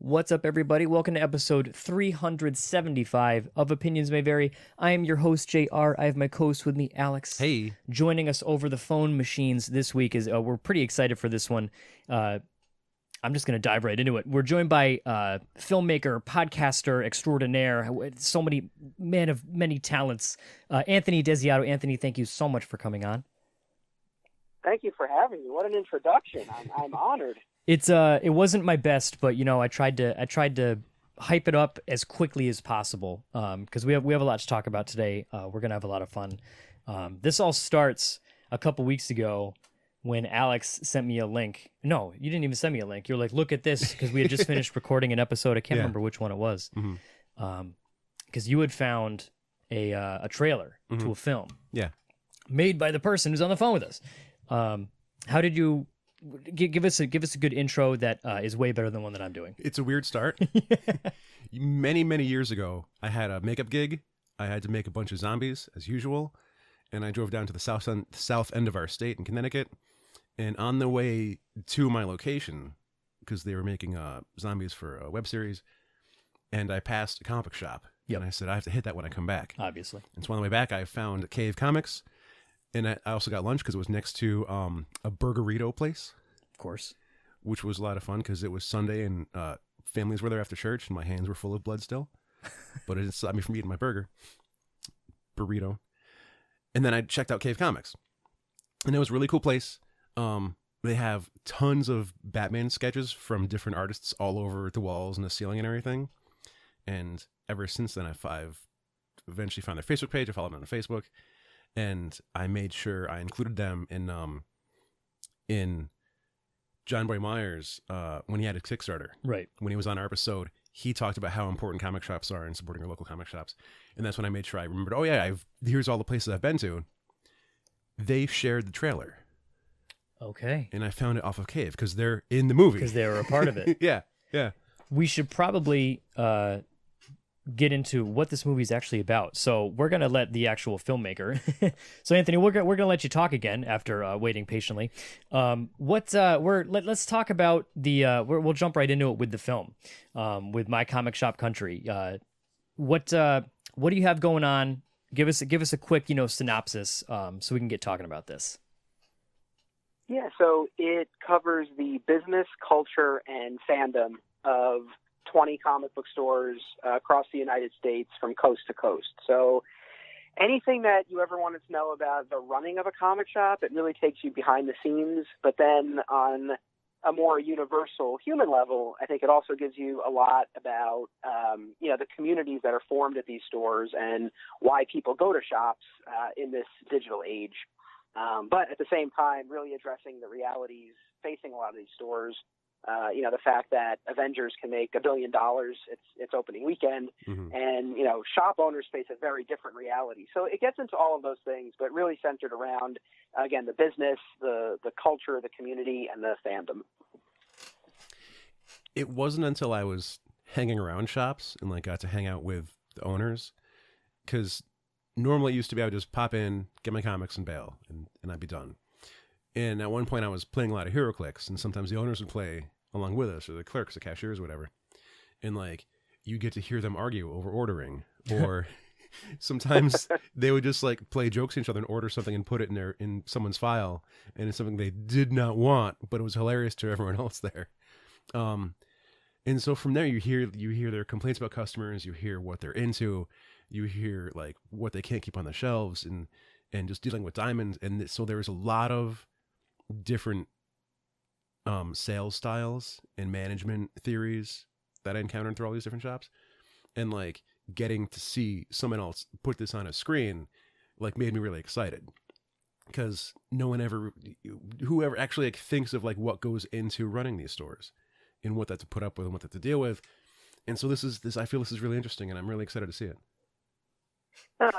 What's up, everybody? Welcome to episode 375 of Opinions May Vary. I am your host, JR. I have my co-host with me, Alex. Hey. Joining us over the phone machines this week is, we're pretty excited for this one. I'm just going to dive right into it. We're joined by filmmaker, podcaster extraordinaire, so many, man of many talents, Anthony Desiato. Anthony, thank you so much for coming on. Thank you for having me. What an introduction. I'm honored. It wasn't my best, but I tried to hype it up as quickly as possible. Because we have a lot to talk about today. We're gonna have a lot of fun. This all starts a couple weeks ago when Alex sent me a link. No, you didn't even send me a link. You're like, look at this, because we had just finished recording an episode. I can't remember which one it was. Because you had found a trailer to a film. Yeah. Made by the person who's on the phone with us. How did you? Give us a good intro that is way better than one that I'm doing. It's a weird start. Many years ago, I had a makeup gig. I had to make a bunch of zombies as usual, and I drove down to the south end of our state in Connecticut. And on the way to my location, because they were making zombies for a web series, and I passed a comic book shop. Yep. And I said I have to hit that when I come back. Obviously. And so on the way back, I found Cave Comics. And I also got lunch because it was next to a burgerito place. Of course. Which was a lot of fun because it was Sunday and families were there after church and my hands were full of blood still. But it stopped me from eating my burrito. And then I checked out Cave Comics. And it was a really cool place. They have tons of Batman sketches from different artists all over the walls and the ceiling and everything. And ever since then, I've eventually found their Facebook page. I followed them on Facebook. And I made sure I included them in John Boy Myers when he had his Kickstarter. Right. When he was on our episode, he talked about how important comic shops are and supporting our local comic shops. And that's when I made sure I remembered, oh yeah, here's all the places I've been to. They shared the trailer. Okay. And I found it off of Cave because they're in the movie. Because they were a part of it. Yeah. We should probably get into what this movie is actually about. So we're going to let the actual filmmaker. So Anthony, we're going to let you talk again after waiting patiently. Let's talk about we'll jump right into it with the film, with My Comic Shop Country. What do you have going on? Give us a quick, synopsis, so we can get talking about this. Yeah, so it covers the business, culture, and fandom of 20 comic book stores across the United States from coast to coast. So anything that you ever wanted to know about the running of a comic shop, it really takes you behind the scenes. But then on a more universal human level, I think it also gives you a lot about, the communities that are formed at these stores and why people go to shops in this digital age. But at the same time, really addressing the realities facing a lot of these stores. The fact that Avengers can make $1 billion its opening weekend, and shop owners face a very different reality. So it gets into all of those things, but really centered around, again, the business, the culture, the community, and the fandom. It wasn't until I was hanging around shops and got to hang out with the owners, because normally it used to be I would just pop in, get my comics, and bail, and I'd be done. And at one point I was playing a lot of HeroClix, and sometimes the owners would play along with us, or the clerks, the cashiers, whatever. And you get to hear them argue over ordering, or sometimes they would just play jokes at each other and order something and put it in someone's file, and it's something they did not want, but it was hilarious to everyone else there. And so from there you hear their complaints about customers, you hear what they're into, you hear what they can't keep on the shelves, and just dealing with diamonds. And so there was a lot of different sales styles and management theories that I encountered through all these different shops, and getting to see someone else put this on a screen made me really excited, because whoever actually thinks of what goes into running these stores and what that to put up with and what that to deal with. And so I feel this is really interesting, and I'm really excited to see it.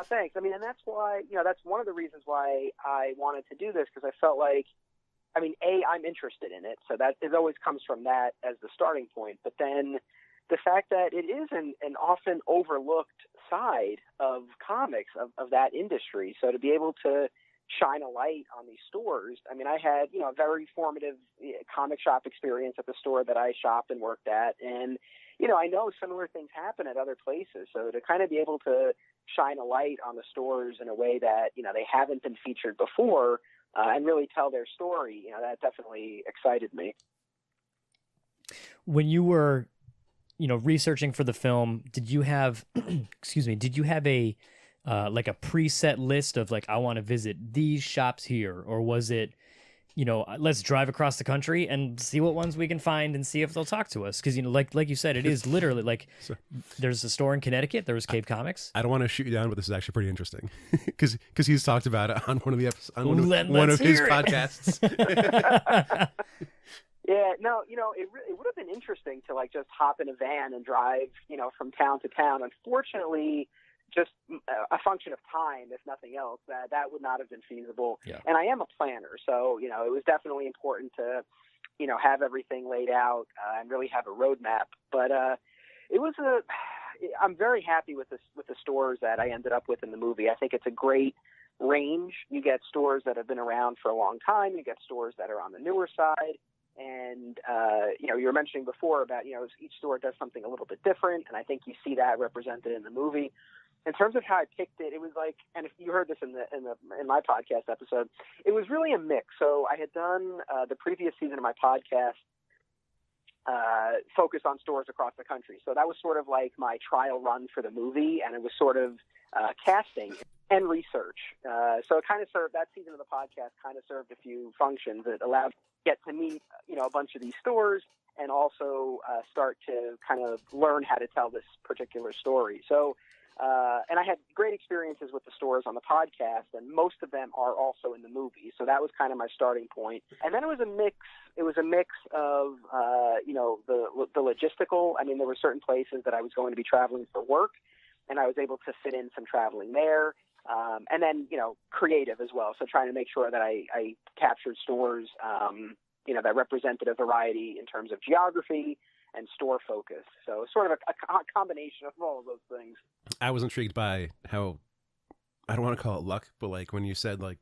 Thanks. I mean, and that's why, that's one of the reasons why I wanted to do this, because I felt I'm interested in it. So that it always comes from that as the starting point. But then the fact that it is an often overlooked side of comics, of that industry. So to be able to shine a light on these stores. I mean, I had, a very formative comic shop experience at the store that I shopped and worked at. And, I know similar things happen at other places. So to kind of be able to shine a light on the stores in a way that, they haven't been featured before and really tell their story, that definitely excited me. When you were, researching for the film, did you have, did you have a, like a preset list of like, I want to visit these shops here? Or was it, let's drive across the country and see what ones we can find and see if they'll talk to us? Because, like you said, it is literally like there's a store in Connecticut. There was Cape Comics. I don't want to shoot you down, but this is actually pretty interesting because he's talked about it on one of the episodes, on one of his podcasts. Yeah, no, it would have been interesting to like just hop in a van and drive, from town to town. Unfortunately, just a function of time, if nothing else, that would not have been feasible. Yeah. And I am a planner, so it was definitely important to, have everything laid out and really have a roadmap. But I'm very happy with the stores that I ended up with in the movie. I think it's a great range. You get stores that have been around for a long time. You get stores that are on the newer side. And, you were mentioning before about, each store does something a little bit different. And I think you see that represented in the movie. In terms of how I picked it, it was like, and if you heard this in my podcast episode, it was really a mix. So I had done the previous season of my podcast focused on stores across the country. So that was sort of like my trial run for the movie, and it was sort of casting and research. So it kind of served, that season of the podcast kind of served a few functions. It allowed me to get to meet, a bunch of these stores and also start to kind of learn how to tell this particular story. So, and I had great experiences with the stores on the podcast, and most of them are also in the movie. So that was kind of my starting point. And then it was a mix. It was a mix of, the logistical. I mean, there were certain places that I was going to be traveling for work, and I was able to fit in some traveling there. And then, creative as well. So trying to make sure that I captured stores, that represented a variety in terms of geography and store focus. So sort of a combination of all of those things. I was intrigued by how, I don't want to call it luck, but like when you said like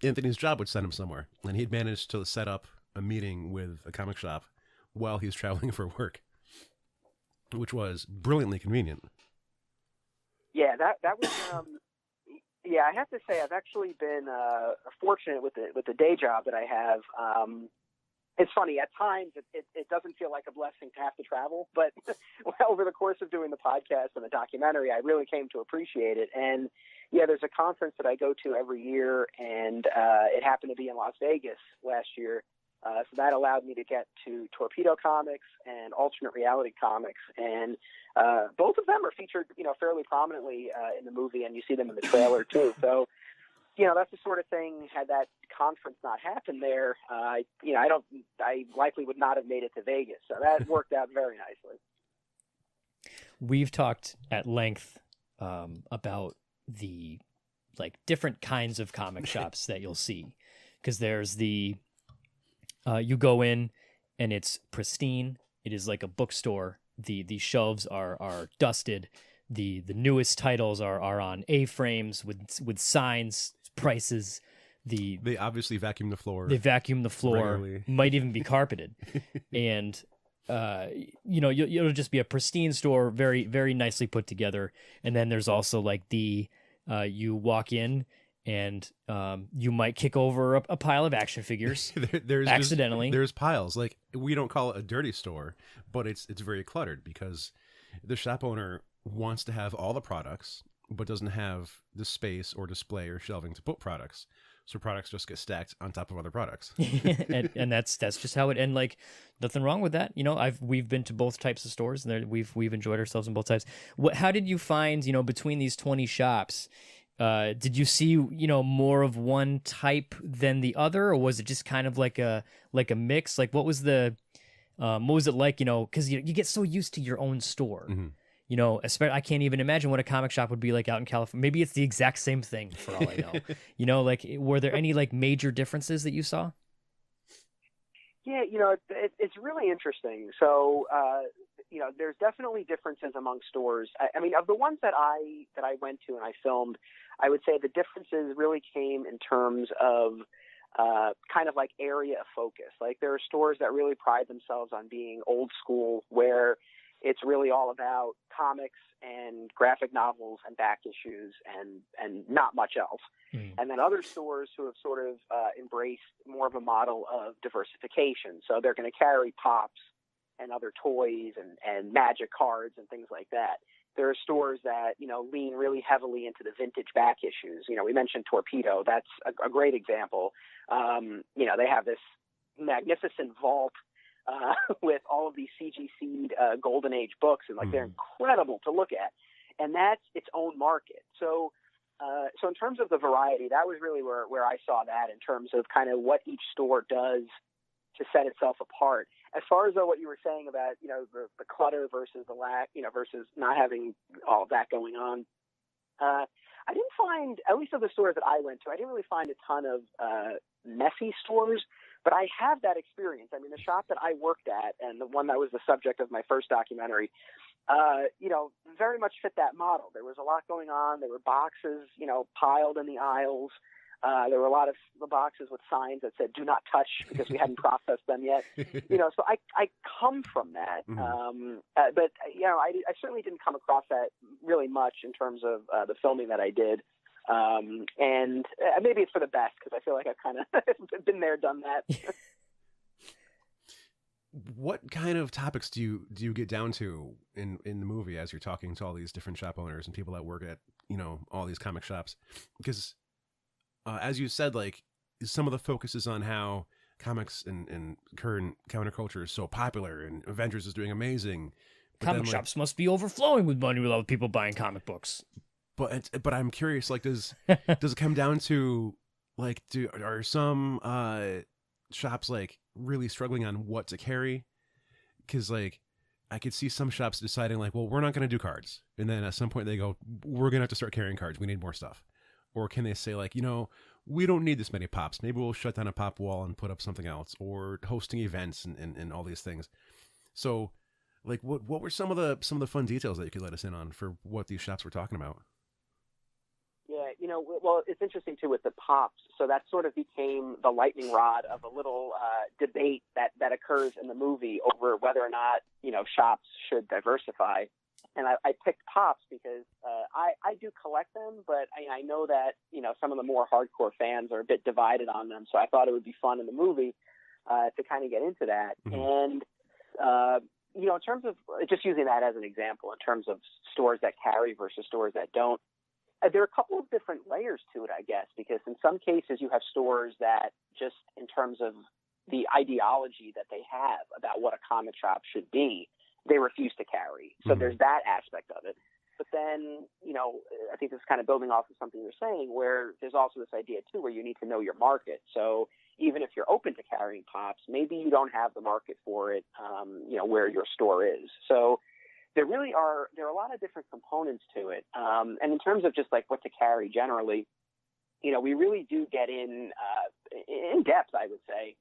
Anthony's job would send him somewhere, and he'd managed to set up a meeting with a comic shop while he's traveling for work, which was brilliantly convenient. Yeah, that was. Yeah, I have to say I've actually been fortunate with the day job that I have. It's funny, at times it doesn't feel like a blessing to have to travel, but over the course of doing the podcast and the documentary, I really came to appreciate it. And yeah, there's a conference that I go to every year, and it happened to be in Las Vegas last year. So that allowed me to get to Torpedo Comics and Alternate Reality Comics, and both of them are featured, fairly prominently in the movie, and you see them in the trailer too. So, that's the sort of thing. Had that conference not happened there, I likely would not have made it to Vegas. So that worked out very nicely. We've talked at length about the different kinds of comic shops that you'll see, because there's the you go in and it's pristine. It is like a bookstore. The shelves are dusted. The newest titles are on A-frames with signs, prices. They obviously vacuum the floor. They vacuum the floor. Regularly. Might even be carpeted. And it'll just be a pristine store, very, very nicely put together. And then there's also like you walk in and you might kick over a pile of action figures there's accidentally. There's piles. Like, we don't call it a dirty store, but it's very cluttered because the shop owner wants to have all the products, but doesn't have the space or display or shelving to put products. So products just get stacked on top of other products. and that's just how it. And like, nothing wrong with that. We've been to both types of stores, and we've enjoyed ourselves in both types. How did you find, between these 20 shops? Did you see, more of one type than the other, or was it just kind of like a mix? Like, what was it like, because you get so used to your own store. Mm-hmm. I can't even imagine what a comic shop would be like out in California. Maybe it's the exact same thing for all I know. Were there any major differences that you saw? Yeah, it's really interesting. So, there's definitely differences among stores. I mean, of the ones that I went to and I filmed, I would say the differences really came in terms of kind of like area of focus. Like there are stores that really pride themselves on being old school, where it's really all about comics and graphic novels and back issues and not much else. And then other stores who have sort of embraced more of a model of diversification. So they're going to carry pops and other toys and magic cards and things like that. There are stores that, lean really heavily into the vintage back issues. We mentioned Torpedo. That's a great example. They have this magnificent vault with all of these CGC'd Golden Age books, and they're incredible to look at. And that's its own market. So in terms of the variety, that was really where I saw that in terms of kind of what each store does to set itself apart. As far as what you were saying about, the clutter versus the lack, versus not having all of that going on, I didn't find, at least of the stores that I went to, I didn't really find a ton of messy stores, but I have that experience. I mean, the shop that I worked at and the one that was the subject of my first documentary, very much fit that model. There was a lot going on. There were boxes, piled in the aisles. There were a lot of the boxes with signs that said "Do not touch" because we hadn't processed them yet. So I come from that, but I certainly didn't come across that really much in terms of the filming that I did. And maybe it's for the best because I feel like I've kind of been there, done that. What kind of topics do you get down to in the movie as you're talking to all these different shop owners and people that work at all these comic shops? Because as you said, like some of the focus is on how comics and current counterculture is so popular and Avengers is doing amazing. Comic shops must be overflowing with money with all the people buying comic books. But I'm curious, like, does it come down to like, are some shops like really struggling on what to carry? Because like I could see some shops deciding like, well, we're not going to do cards, and then at some point they go, we're going to have to start carrying cards. We need more stuff. Or can they say like, we don't need this many pops. Maybe we'll shut down a pop wall and put up something else, or hosting events and all these things. So like, what were some of the fun details that you could let us in on for what these shops were talking about? Yeah, well, it's interesting too with the pops. So that sort of became the lightning rod of a little debate that occurs in the movie over whether or not, shops should diversify. And I picked pops because I do collect them, but I know that, some of the more hardcore fans are a bit divided on them. So I thought it would be fun in the movie to kind of get into that. And, in terms of just using that as an example, in terms of stores that carry versus stores that don't, there are a couple of different layers to it, I guess, because in some cases you have stores that just in terms of the ideology that they have about what a comic shop should be, they refuse to carry. So there's that aspect of it. But then, I think this is kind of building off of something you're saying, where there's also this idea too, where you need to know your market. So even if you're open to carrying pops, maybe you don't have the market for it, where your store is. So there are a lot of different components to it. And in terms of just like what to carry generally, we really do get in depth, I would say,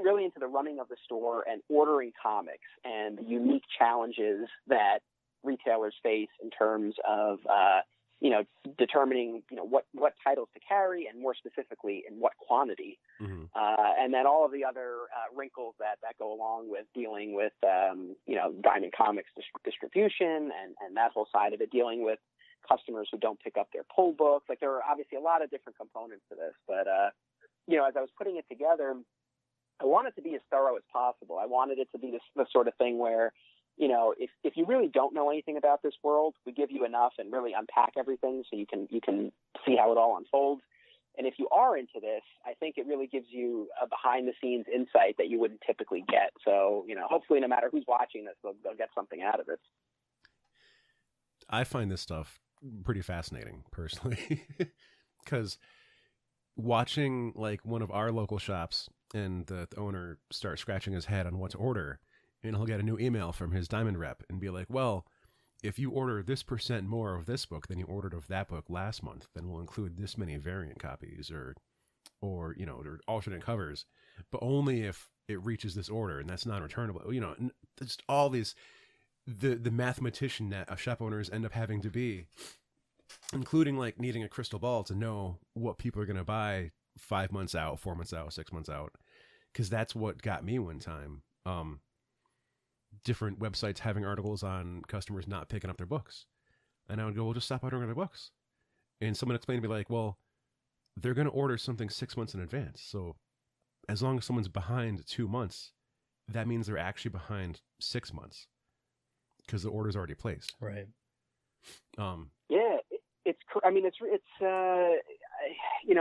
really into the running of the store and ordering comics and the unique challenges that retailers face in terms of, determining, what titles to carry and more specifically in what quantity. And then all of the other wrinkles that go along with dealing with, Diamond Comics distribution and that whole side of it, dealing with customers who don't pick up their pull books. Like there are obviously a lot of different components to this, but, as I was putting it together, I want it to be as thorough as possible. I wanted it to be the sort of thing where, if you really don't know anything about this world, we give you enough and really unpack everything so you can see how it all unfolds. And if you are into this, I think it really gives you a behind the scenes insight that you wouldn't typically get. So, hopefully no matter who's watching this, they'll get something out of it. I find this stuff pretty fascinating personally, because watching like one of our local shops and the owner start scratching his head on what to order, and he'll get a new email from his Diamond rep and be like, well, if you order this % more of this book than you ordered of that book last month, then we'll include this many variant copies or alternate covers, but only if it reaches this order, and that's non-returnable. Just all these, the mathematician that shop owners end up having to be, including like needing a crystal ball to know what people are going to buy 5 months out, 4 months out, 6 months out. Because that's what got me one time. Different websites having articles on customers not picking up their books. And I would go, well, just stop ordering their books. And someone explained to me like, well, they're going to order something 6 months in advance. So as long as someone's behind 2 months, that means they're actually behind 6 months because the order's already placed. Right. Yeah,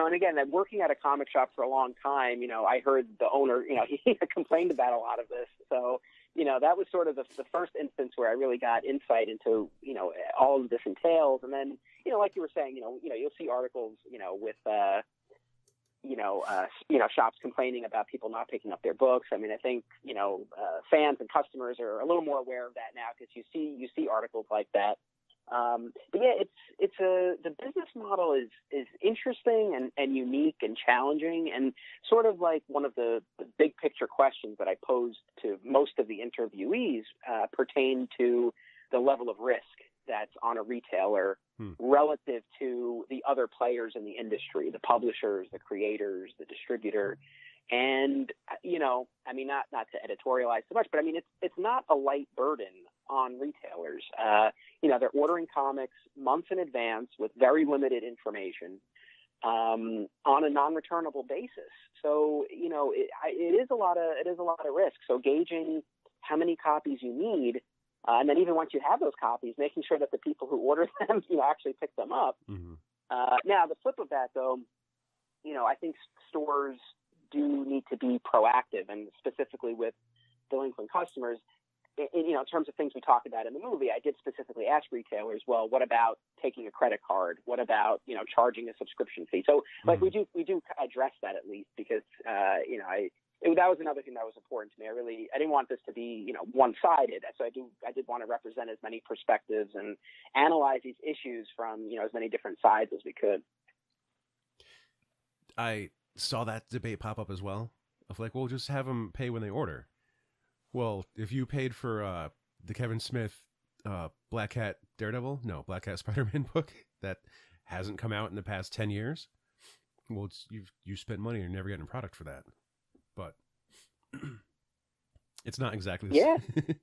and again, I'm working at a comic shop for a long time. I heard the owner, he complained about a lot of this. So, that was sort of the first instance where I really got insight into, all of this entails. And then, like you were saying, you'll see articles, with, shops complaining about people not picking up their books. I mean, I think, fans and customers are a little more aware of that now because you see articles like that. But yeah, the business model is interesting and unique and challenging, and sort of like one of the big picture questions that I posed to most of the interviewees pertain to the level of risk that's on a retailer relative to the other players in the industry, the publishers, the creators, the distributor. And, not to editorialize so much, but it's not a light burden on retailers. They're ordering comics months in advance with very limited information on a non-returnable basis. So, it is a lot of risk. So gauging how many copies you need, and then even once you have those copies, making sure that the people who order them, actually pick them up. Mm-hmm. Now, the flip of that, though, I think stores do need to be proactive, and specifically with delinquent customers. In terms of things we talked about in the movie, I did specifically ask retailers, well, what about taking a credit card? What about, charging a subscription fee? So we do address that at least because, that was another thing that was important to me. I didn't want this to be, one-sided. So I did want to represent as many perspectives and analyze these issues from, as many different sides as we could. I saw that debate pop up as well of like, well, just have them pay when they order. Well, if you paid for the Kevin Smith Black Cat Spider-Man book that hasn't come out in the past 10 years, well, you spent money and you're never getting a product for that. But it's not exactly the same.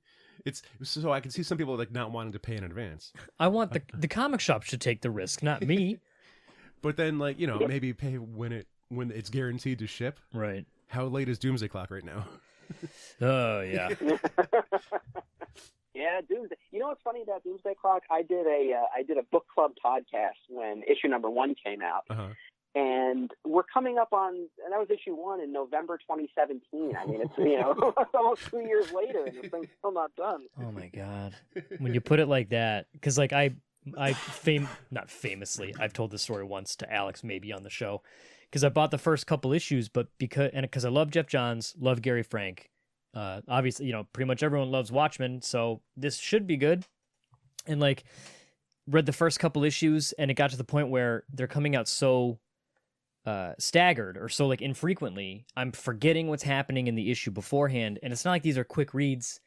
It's so I can see some people like not wanting to pay in advance. I want the comic shop should take the risk, not me. But then maybe pay when it's guaranteed to ship. Right. How late is Doomsday Clock right now? Oh, yeah. Yeah, Doomsday. You know what's funny about Doomsday Clock? I did a book club podcast when issue number 1 came out. Uh-huh. And we're coming up on, and that was issue 1 in November 2017. I mean, it's, it's almost 2 years later and the thing's still not done. Oh my God. When you put it like that, because like not famously, I've told this story once to Alex, maybe on the show, because I bought the first couple issues, but because I love Jeff Johns, love Gary Frank, obviously, pretty much everyone loves Watchmen, so this should be good. And like, read the first couple issues, and it got to the point where they're coming out so staggered or so like infrequently, I'm forgetting what's happening in the issue beforehand. And it's not like these are quick reads.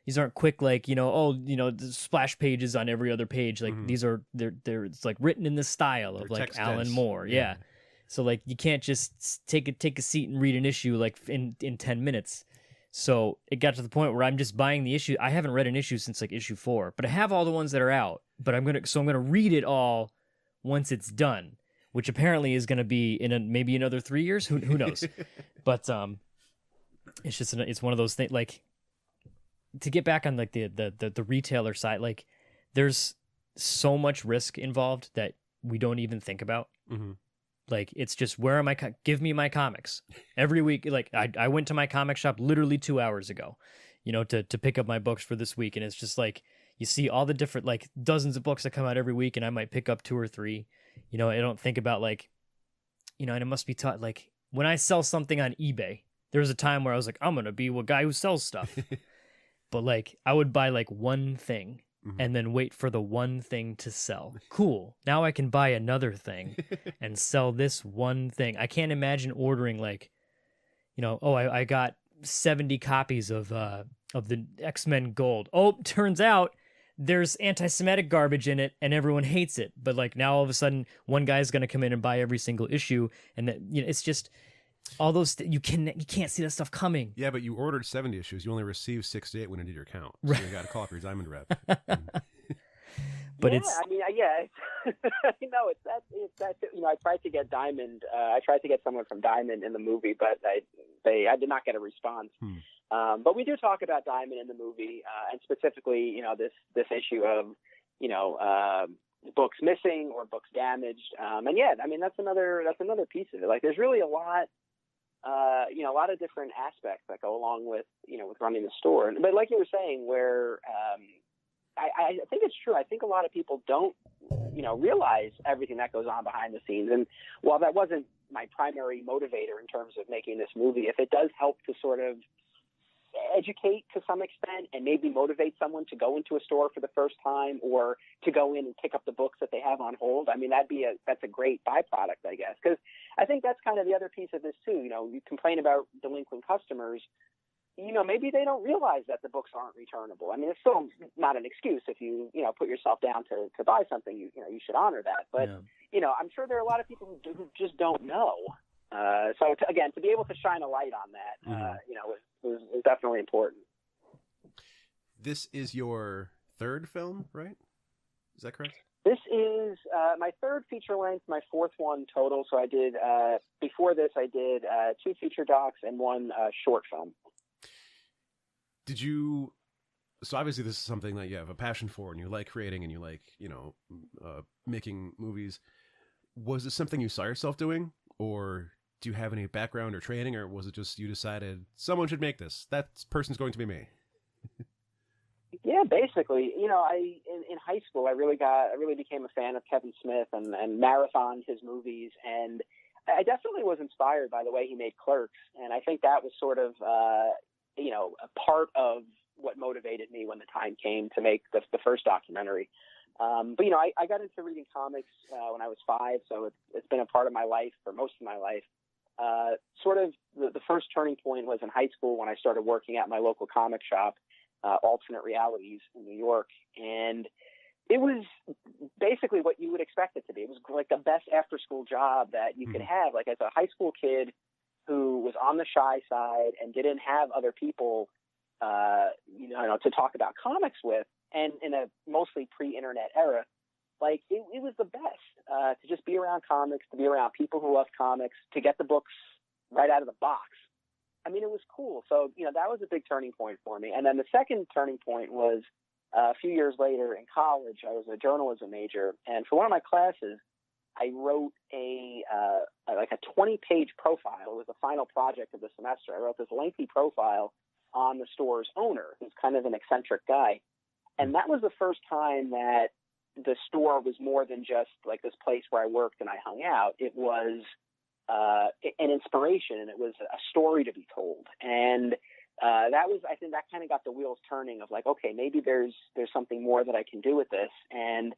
These aren't quick, like, the splash pages on every other page. Like these are, they're it's like written in the style of like Alan Moore. Yeah. So like you can't just take a seat and read an issue like in 10 minutes. So it got to the point where I'm just buying the issue. I haven't read an issue since like issue 4, but I have all the ones that are out. But I'm gonna read it all once it's done, which apparently is gonna be in maybe another 3 years. Who knows? But it's just it's one of those things. Like, to get back on like the retailer side, like there's so much risk involved that we don't even think about. Mm-hmm. Like, it's just, where am I? Give me my comics every week. Like I went to my comic shop literally 2 hours ago, to pick up my books for this week. And it's just like, you see all the different, like dozens of books that come out every week, and I might pick up 2 or 3, I don't think about like, and it must be taught, like when I sell something on eBay, there was a time where I was like, I'm going to be a guy who sells stuff. But like, I would buy like one thing and then wait for the one thing to sell. Cool. Now I can buy another thing and sell this one thing. I can't imagine ordering like, I got 70 copies of of the X-Men Gold. Oh, turns out there's anti-Semitic garbage in it and everyone hates it. But like now all of a sudden one guy's going to come in and buy every single issue, and that, you know, it's just all those you can't see that stuff coming. Yeah, but you ordered 70 issues. You only received 68 when you did your count. So you got to call up your Diamond rep. But yeah, it's, I mean, yeah, you know, it's that, you know, I tried to get Diamond, I tried to get someone from Diamond in the movie, but I did not get a response. But we do talk about Diamond in the movie, and specifically, you know, this issue of, you know, books missing or books damaged. And yeah, I mean, that's another piece of it. Like, there's really a lot, you know, a lot of different aspects that go along with, you know, with running the store. But like you were saying, where, I think it's true. I think a lot of people don't, you know, realize everything that goes on behind the scenes. And while that wasn't my primary motivator in terms of making this movie, if it does help to sort of educate to some extent and maybe motivate someone to go into a store for the first time or to go in and pick up the books that they have on hold, I mean, that's a great byproduct, I guess. Because I think that's kind of the other piece of this too. You know, you complain about delinquent customers. You know, maybe they don't realize that the books aren't returnable. I mean, it's still not an excuse if you know, put yourself down to buy something. You know, you should honor that. But, you know, I'm sure there are a lot of people who just don't know. So, again, to be able to shine a light on that, you know, was definitely important. This is your third film, right? Is that correct? This is my third feature length, my fourth one total. So I did, before this, I did 2 feature docs and 1 short film. Did you, so obviously this is something that you have a passion for and you like creating and you like, you know, making movies. Was this something you saw yourself doing, or do you have any background or training, or was it just you decided someone should make this? That person's going to be me. Yeah, basically, you know, in high school, I really became a fan of Kevin Smith and marathoned his movies. And I definitely was inspired by the way he made Clerks. And I think that was sort of, you know, a part of what motivated me when the time came to make the first documentary. But, you know, I got into reading comics when I was 5, so it's been a part of my life for most of my life. Sort of the first turning point was in high school when I started working at my local comic shop, Alternate Realities in New York. And it was basically what you would expect it to be. It was like the best after-school job that you could have. Like, as a high school kid who was on the shy side and didn't have other people, you know, to talk about comics with, and in a mostly pre-internet era, like it was the best to just be around comics, to be around people who love comics, to get the books right out of the box. I mean, it was cool. So, you know, that was a big turning point for me. And then the second turning point was a few years later in college. I was a journalism major, and for one of my classes, I wrote a 20-page profile. It was the final project of the semester. I wrote this lengthy profile on the store's owner, who's kind of an eccentric guy. And that was the first time that the store was more than just like this place where I worked and I hung out. It was an inspiration, and it was a story to be told. And I think that kind of got the wheels turning of like, okay, maybe there's something more that I can do with this. And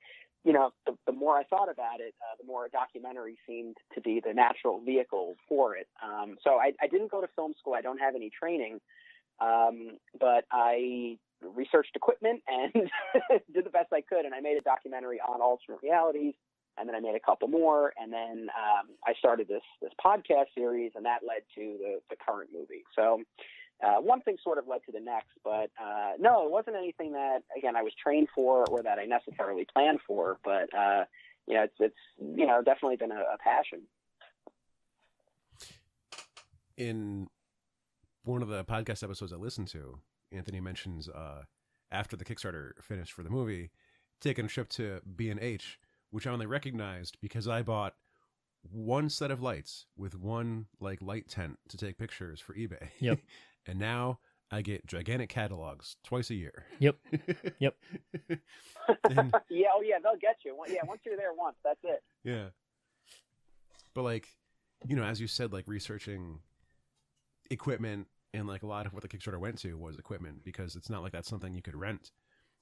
you know, the more I thought about it, the more a documentary seemed to be the natural vehicle for it. So I didn't go to film school. I don't have any training, but I researched equipment and did the best I could. And I made a documentary on alternate realities, and then I made a couple more. And then I started this podcast series, and that led to the current movie. So one thing sort of led to the next, but no, it wasn't anything that, again, I was trained for or that I necessarily planned for, but you know, it's you know, definitely been a passion. In one of the podcast episodes I listened to, Anthony mentions after the Kickstarter finished for the movie, taking a trip to B&H, which I only recognized because I bought one set of lights with one like light tent to take pictures for eBay. Yep. And now I get gigantic catalogs twice a year. Yep. Yep. And, yeah. Oh yeah. They'll get you. Yeah. Once you're there once, that's it. yeah. But like, you know, as you said, like researching equipment, and like a lot of what the Kickstarter went to was equipment, because it's not like that's something you could rent.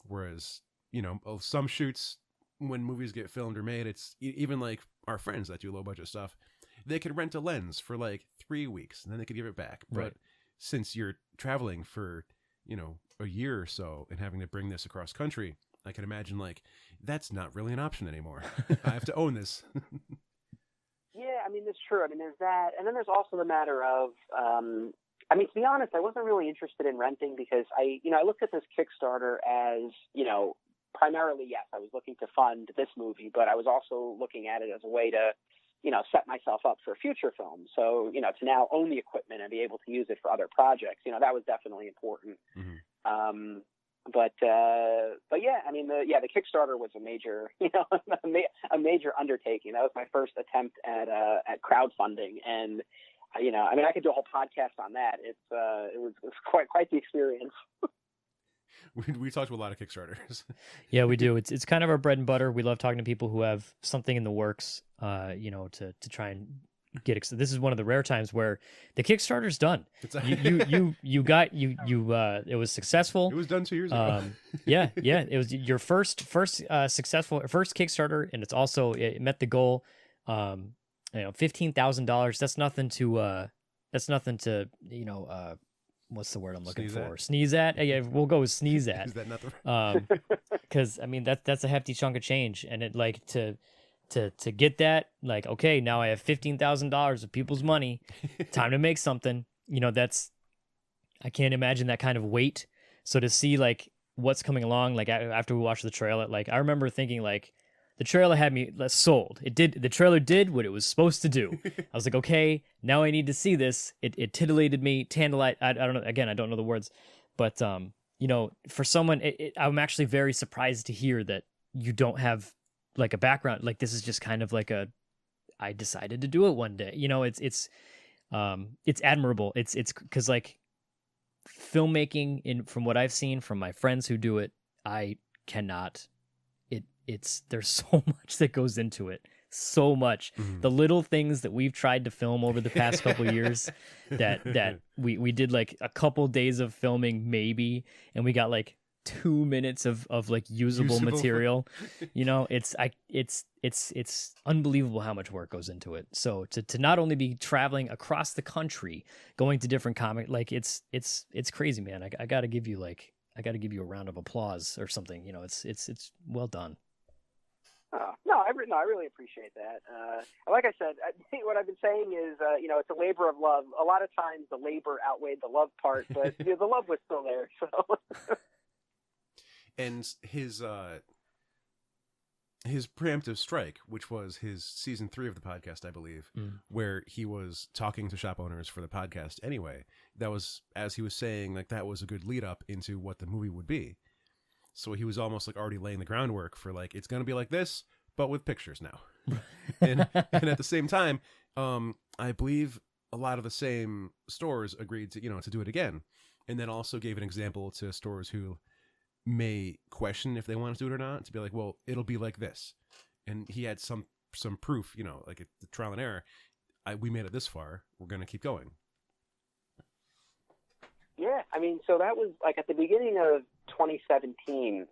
Whereas, you know, some shoots when movies get filmed or made, it's even like our friends that do low budget stuff, they could rent a lens for like 3 weeks and then they could give it back. Right. But since you're traveling for, you know, a year or so and having to bring this across country, I can imagine like that's not really an option anymore. I have to own this. Yeah, I mean, that's true. I mean, there's that. And then there's also the matter of, I mean, to be honest, I wasn't really interested in renting because I looked at this Kickstarter as, primarily, yes, I was looking to fund this movie, but I was also looking at it as a way to, set myself up for future films. So, to now own the equipment and be able to use it for other projects, that was definitely important. Mm-hmm. But yeah, I mean, the Kickstarter was a major, a major undertaking. That was my first attempt at crowdfunding, and I mean, I could do a whole podcast on that. It was quite the experience. We talked to a lot of Kickstarters. Yeah, we do. It's kind of our bread and butter. We love talking to people who have something in the works, to try and get. This is one of the rare times where the Kickstarter's done. It was successful. It was done 2 years ago. Yeah. It was your first successful Kickstarter, and it met the goal. $15,000. That's nothing to what's the word I'm looking for? Sneeze at? Yeah, we'll go with sneeze at. Is that not the? Because I mean that's a hefty chunk of change, and it like to get that, like, okay, now I have $15,000 of people's money, time to make something. I can't imagine that kind of weight. So to see like what's coming along, like after we watched the trailer, like I remember thinking like the trailer had me sold. The trailer did what it was supposed to do. I was like, okay, now I need to see this. It titillated me, tantalized. I don't know. Again, I don't know the words, but for someone, I'm actually very surprised to hear that you don't have like a background. Like this is just kind of like I decided to do it one day. It's admirable. It's because like filmmaking, from what I've seen from my friends who do it, I cannot. There's so much that goes into it. So much. Mm-hmm. The little things that we've tried to film over the past couple years that we did like a couple days of filming maybe, and we got like 2 minutes of like usable material. It's unbelievable how much work goes into it. So to not only be traveling across the country, going to different comic, like it's crazy, man. I gotta give you a round of applause or something. It's well done. No, I really appreciate that. Like I said, I think what I've been saying is, it's a labor of love. A lot of times the labor outweighed the love part, but the love was still there. So. And his preemptive strike, which was his season 3 of the podcast, I believe, where he was talking to shop owners for the podcast anyway. That was, as he was saying, like that was a good lead up into what the movie would be. So he was almost like already laying the groundwork for like, it's going to be like this, but with pictures now. and at the same time, I believe a lot of the same stores agreed to, to do it again. And then also gave an example to stores who may question if they want to do it or not, to be like, well, it'll be like this. And he had some proof, like the trial and error. We made it this far. We're going to keep going. Yeah, I mean, so that was like at the beginning of 2017.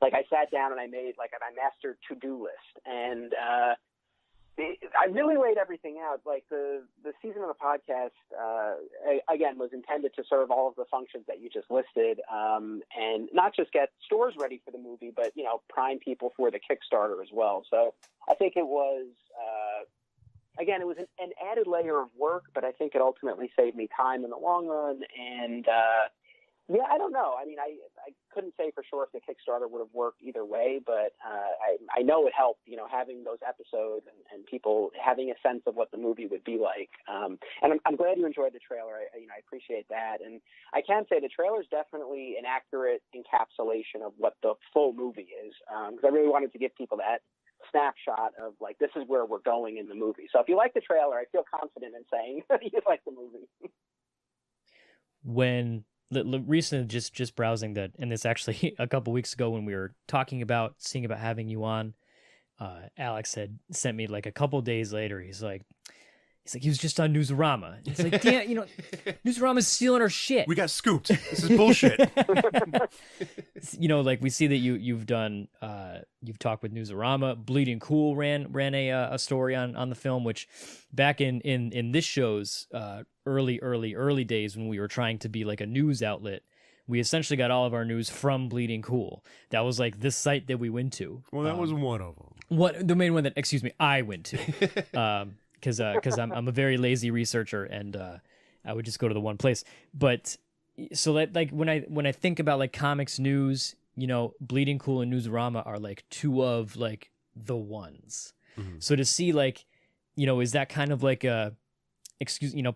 Like I sat down and I made like my master to-do list, and I really laid everything out. Like the season of the podcast, again, was intended to serve all of the functions that you just listed, and not just get stores ready for the movie, but prime people for the Kickstarter as well. So I think it was. Again, it was an added layer of work, but I think it ultimately saved me time in the long run. And yeah, I don't know. I mean, I couldn't say for sure if the Kickstarter would have worked either way, but I know it helped, having those episodes and people having a sense of what the movie would be like. And I'm glad you enjoyed the trailer. I appreciate that. And I can say the trailer is definitely an accurate encapsulation of what the full movie is, because I really wanted to give people that snapshot of like, this is where we're going in the movie. So if you like the trailer, I feel confident in saying you like the movie. When recently just browsing that, and this actually a couple weeks ago when we were talking about having you on, Alex had sent me like a couple days later, he's like he was just on Newsarama. It's like, damn, Newsarama's stealing our shit. We got scooped. This is bullshit. Like we see that you've done, you've talked with Newsarama. Bleeding Cool ran a story on the film, which back in this show's early days when we were trying to be like a news outlet, we essentially got all of our news from Bleeding Cool. That was like this site that we went to. Well, that was one of them. What the main one that, excuse me, I went to, because I'm a very lazy researcher, and I would just go to the one place. But so like when I think about like comics news, you know, Bleeding Cool and Newsarama are like two of like the ones. Mm-hmm. So to see like, you know, is that kind of like a,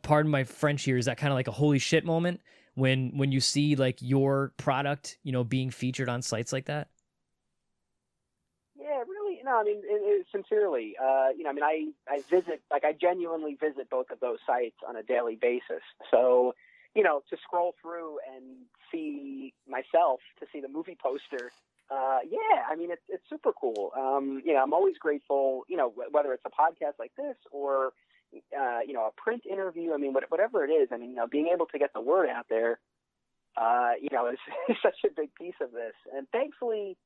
pardon my French here, is that kind of like a holy shit moment when you see like your product, you know, being featured on sites like that? Yeah, really. No, I mean, sincerely, you know, I mean, I visit, like, I genuinely visit both of those sites on a daily basis. So, you know, to scroll through and see myself, to see the movie poster, yeah, I mean, it's super cool. You know, I'm always grateful, you know, whether it's a podcast like this or, you know, a print interview. I mean, whatever it is, I mean, you know, being able to get the word out there, you know, is such a big piece of this. And thankfully,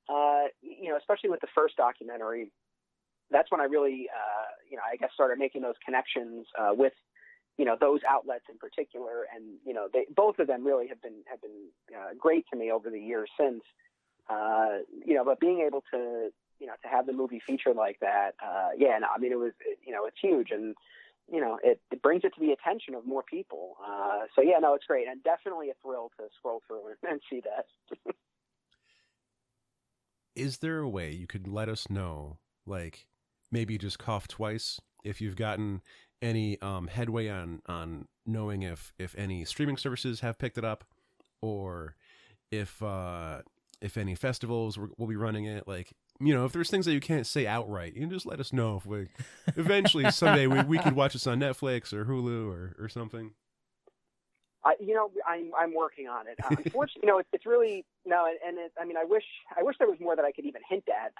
you know, especially with the first documentary, that's when I really, you know, I guess started making those connections with, you know, those outlets in particular, and you know, both of them really have been great to me over the years since. You know, but being able to, you know, to have the movie featured like that, yeah, no, I mean, you know, it's huge, and you know, it brings it to the attention of more people. So yeah, no, it's great, and definitely a thrill to scroll through and see that. Is there a way you could let us know, like maybe just cough twice, if you've gotten any headway on knowing if any streaming services have picked it up, or if any festivals will be running it? Like, you know, if there's things that you can't say outright, you can just let us know if we eventually someday we could watch this on Netflix or Hulu or something. You know, I'm working on it. Unfortunately, you know, it's really no, and I mean, I wish there was more that I could even hint at.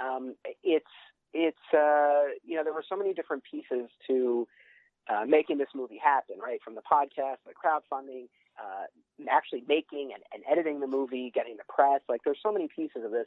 It's you know, there were so many different pieces to making this movie happen, right? From the podcast, the crowdfunding, actually making and editing the movie, getting the press. Like, there's so many pieces of this,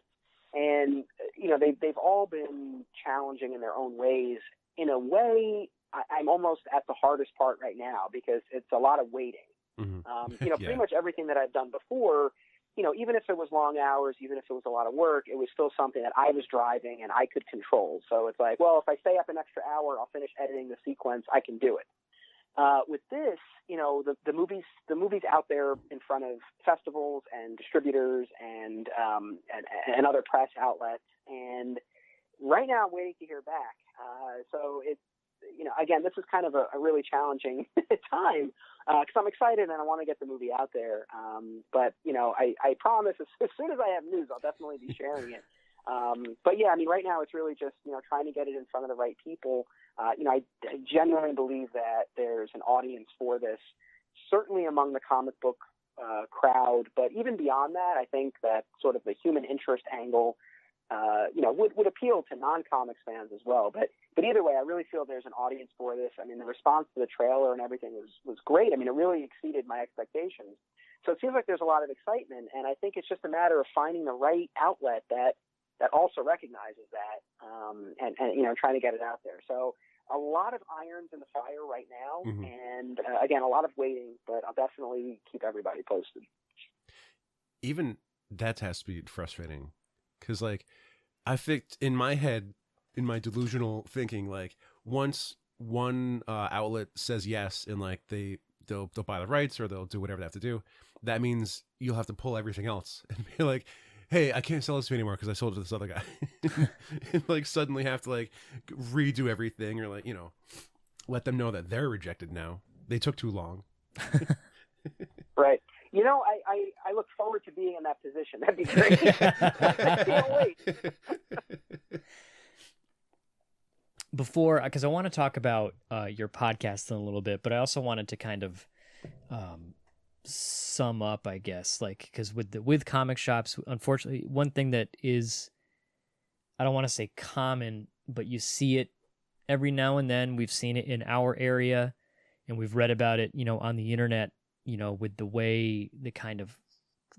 and you know, they've all been challenging in their own ways. In a way, I'm almost at the hardest part right now because it's a lot of waiting. Mm-hmm. You know, Yeah. pretty much everything that I've done before, you know, even if it was long hours, even if it was a lot of work, it was still something that I was driving and I could control. So it's like, well, if I stay up an extra hour, I'll finish editing the sequence. I can do it. With this, you know, the movie's out there in front of festivals and distributors and other press outlets. And right now I'm waiting to hear back. So it's, you know, again, this is kind of a really challenging time because I'm excited and I want to get the movie out there. But, you know, I promise as soon as I have news, I'll definitely be sharing it. But yeah, I mean, right now it's really just, you know, trying to get it in front of the right people. You know, I genuinely believe that there's an audience for this, certainly among the comic book crowd, but even beyond that, I think that sort of the human interest angle, you know, would appeal to non-comics fans as well. But either way, I really feel there's an audience for this. I mean, the response to the trailer and everything was great. I mean, it really exceeded my expectations. So it seems like there's a lot of excitement, and I think it's just a matter of finding the right outlet that also recognizes that, and you know, trying to get it out there. So a lot of irons in the fire right now, Mm-hmm. and again, a lot of waiting, but I'll definitely keep everybody posted. Even that has to be frustrating, because like I think in my head, in my delusional thinking, like once one outlet says yes and like they'll buy the rights or they'll do whatever they have to do, that means you'll have to pull everything else and be like, hey, I can't sell this to you anymore because I sold it to this other guy. And like suddenly have to like redo everything, or like, you know, let them know that they're rejected now. They took too long. Right. You know, I look forward to being in that position. That'd be great. I can't wait. Before, because I want to talk about your podcast in a little bit, but I also wanted to kind of sum up, I guess, like, because with comic shops, unfortunately, one thing that is, I don't want to say common, but you see it every now and then. We've seen it in our area, and we've read about it, you know, on the internet, you know, with the way the kind of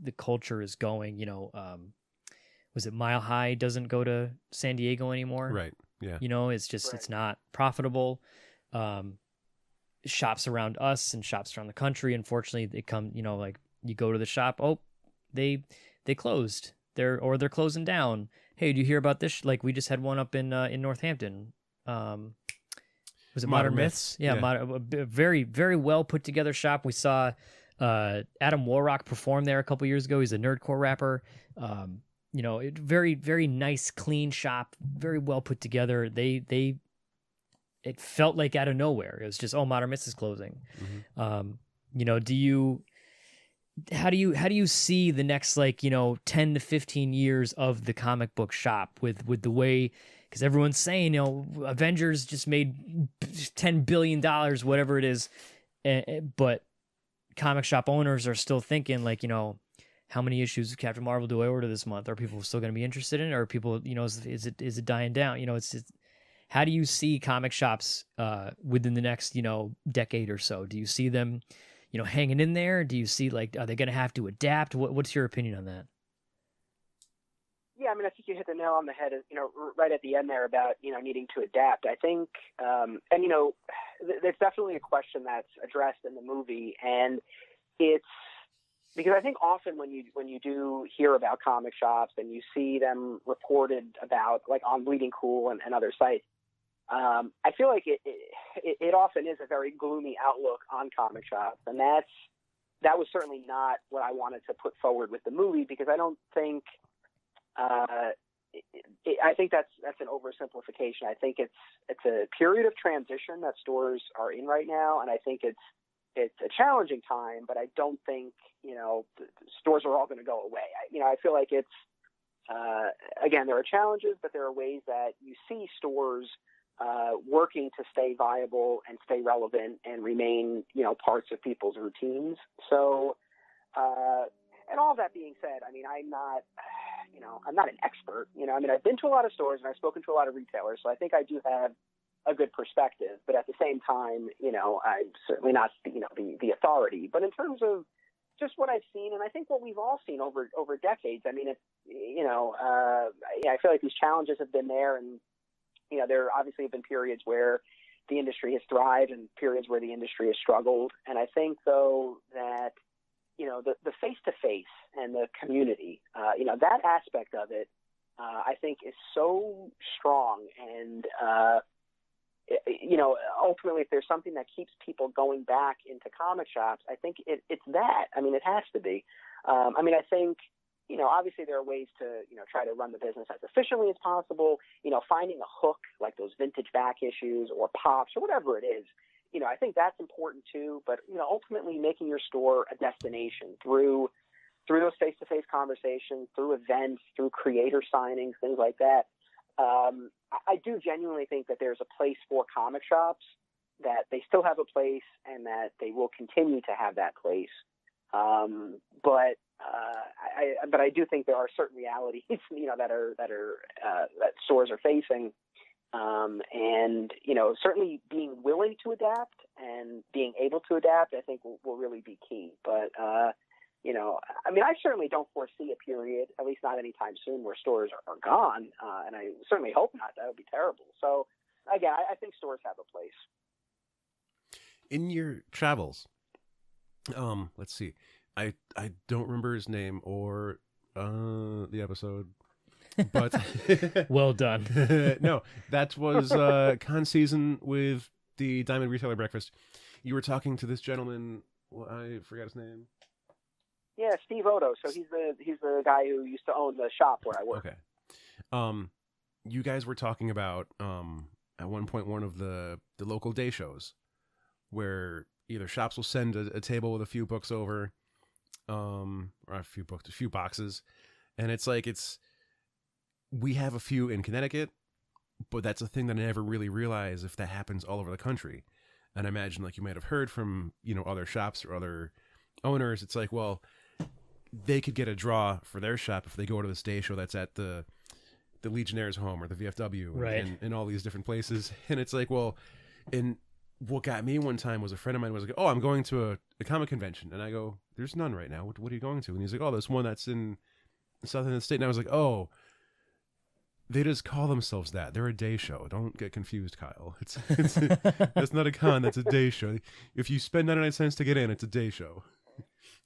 the culture is going. You know, was it Mile High doesn't go to San Diego anymore? Right. Yeah. You know, it's just, It's not profitable. Shops around us and shops around the country, unfortunately, they come, you know, like you go to the shop, oh, they closed. They're closing down. Hey, do you hear about this? Like we just had one up in Northampton. Was it Modern Myths? Yeah, a very, very well put together shop. We saw Adam Warrock perform there a couple years ago. He's a nerdcore rapper. Very, very nice, clean shop. Very well put together. It felt like out of nowhere. It was just, Modern Myths is closing. Mm-hmm. How do you see the next 10 to 15 years of the comic book shop with the way, because everyone's saying Avengers just made $10 billion, whatever it is, but comic shop owners are still thinking how many issues of Captain Marvel do I order this month? Are people still going to be interested in it? Or are people, is it dying down? How do you see comic shops within the next decade or so? Do you see them hanging in there? Do you see are they going to have to adapt? What's your opinion on that? Yeah, I mean, I think you hit the nail on the head, right at the end there about, needing to adapt. I think, there's definitely a question that's addressed in the movie, and it's because I think often when you do hear about comic shops and you see them reported about on Bleeding Cool and other sites, I feel like it often is a very gloomy outlook on comic shops, and that was certainly not what I wanted to put forward with the movie, because I don't think I think that's an oversimplification. I think it's a period of transition that stores are in right now, and I think it's a challenging time. But I don't think stores are all going to go away. I feel like it's again, there are challenges, but there are ways that you see stores working to stay viable and stay relevant and remain parts of people's routines. So. And all that being said, I mean, I'm not an expert. I've been to a lot of stores and I've spoken to a lot of retailers, so I think I do have a good perspective. But at the same time, I'm certainly not, the authority. But in terms of just what I've seen, and I think what we've all seen over decades, I mean, I feel like these challenges have been there, and there obviously have been periods where the industry has thrived and periods where the industry has struggled. And I think, though, that the face-to-face and the community, that aspect of it, I think is so strong. And, ultimately, if there's something that keeps people going back into comic shops, I think it's that. I mean, it has to be. I think, obviously there are ways to, try to run the business as efficiently as possible, finding a hook like those vintage back issues or pops or whatever it is. I think that's important too, but, ultimately making your store a destination through those face-to-face conversations, through events, through creator signings, things like that. I do genuinely think that there's a place for comic shops, that they still have a place and that they will continue to have that place. But I do think there are certain realities, that stores are facing. And, certainly being willing to adapt and being able to adapt, I think will really be key. But, I certainly don't foresee a period, at least not anytime soon, where stores are gone. And I certainly hope not. That would be terrible. So, again, I think stores have a place. In your travels, let's see. I don't remember his name or the episode. But well done. No, that was con season with the Diamond Retailer Breakfast. You were talking to this gentleman. Well, I forgot his name. Yeah, Steve Odo. So he's the guy who used to own the shop where I work. Okay. You guys were talking about at one point one of the local day shows where either shops will send a table with a few books over, or a few boxes, and we have a few in Connecticut, but that's a thing that I never really realized if that happens all over the country. And I imagine, like, you might have heard from, other shops or other owners. It's like, well, they could get a draw for their shop if they go to this day show that's at the Legionnaire's home or the VFW, right, and all these different places. And it's like, well, and what got me one time was a friend of mine was like, oh, I'm going to a comic convention. And I go, there's none right now. What are you going to? And he's like, oh, there's one that's in Southern State. And I was like, oh, they just call themselves that. They're a day show. Don't get confused, Kyle. It's that's not a con. That's a day show. If you spend 99 cents to get in, it's a day show.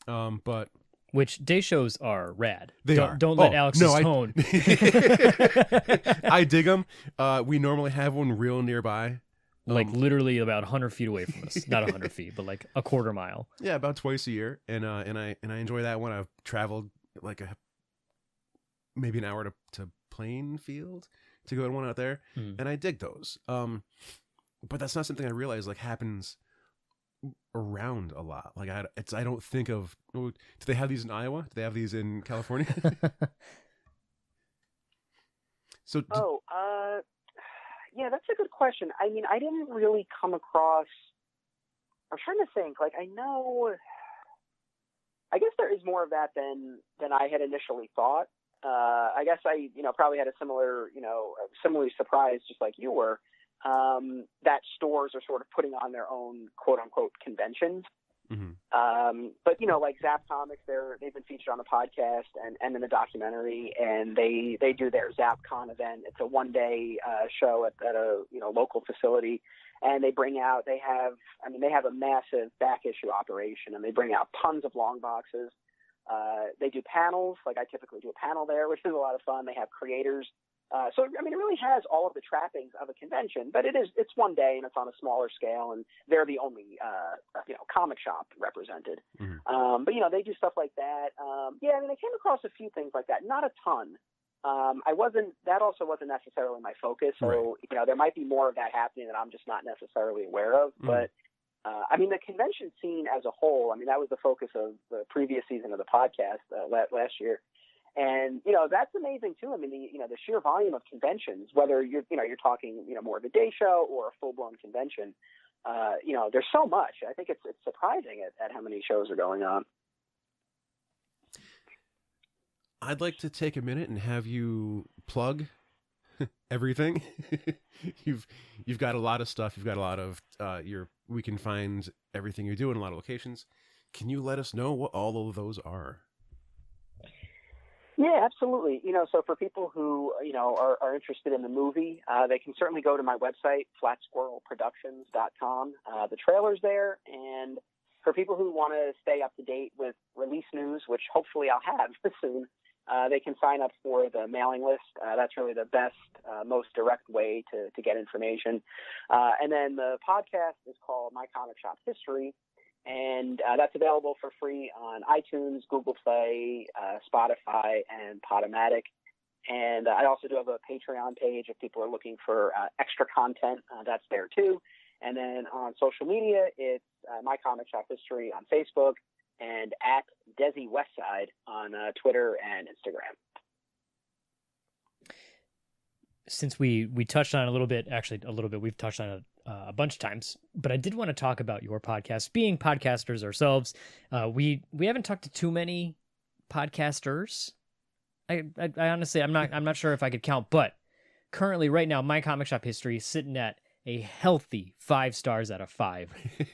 But Which day shows are rad. They don't, are. Don't let Alex's tone. I dig them. We normally have one real nearby. Like literally about 100 feet away from us. Not 100 feet, but like a quarter mile. Yeah, about twice a year. And I enjoy that one. I've traveled like maybe an hour to Plainfield to go to one out there. And I dig those. But that's not something I realize like happens around a lot. Like I don't think of, do they have these in Iowa? Do they have these in California? So yeah, that's a good question. I mean, I didn't really come across, I'm trying to think, like I guess there is more of that than I had initially thought. I guess I, probably had a similarly surprised, just like you were, that stores are sort of putting on their own quote unquote conventions. But like Zap Comics, they've been featured on the podcast and in the documentary, and they do their ZapCon event. It's a one-day show at a local facility, and they have a massive back issue operation, and they bring out tons of long boxes. They do panels, like I typically do a panel there, which is a lot of fun. They have creators. So, I mean, it really has all of the trappings of a convention, but it's one day and it's on a smaller scale, and they're the only, comic shop represented. But, they do stuff like that. Yeah, I mean, I came across a few things like that, not a ton. That also wasn't necessarily my focus. So, right. There might be more of that happening that I'm just not necessarily aware of. But, I mean, the convention scene as a whole, I mean, that was the focus of the previous season of the podcast last year. And, that's amazing too. I mean, the sheer volume of conventions, whether you're talking, more of a day show or a full blown convention, there's so much. I think it's surprising at how many shows are going on. I'd like to take a minute and have you plug everything. You've got a lot of stuff. You've got a lot of, we can find everything you do in a lot of locations. Can you let us know what all of those are? Yeah, absolutely. So for people who, are interested in the movie, they can certainly go to my website, flatsquirrelproductions.com. The trailer's there. And for people who want to stay up to date with release news, which hopefully I'll have soon, they can sign up for the mailing list. That's really the best, most direct way to get information. And then the podcast is called My Comic Shop History. And that's available for free on iTunes, Google Play, Spotify, and Podomatic. And I also do have a Patreon page if people are looking for extra content. That's there too. And then on social media, it's My Comic Shop History on Facebook and at Desi Westside on Twitter and Instagram. Since we touched on it a little bit, we've touched on it a bunch of times, but I did want to talk about your podcast. Being podcasters ourselves, we haven't talked to too many podcasters. I honestly, I'm not sure if I could count, but currently right now, My Comic Shop History is sitting at a healthy 5 stars out of 5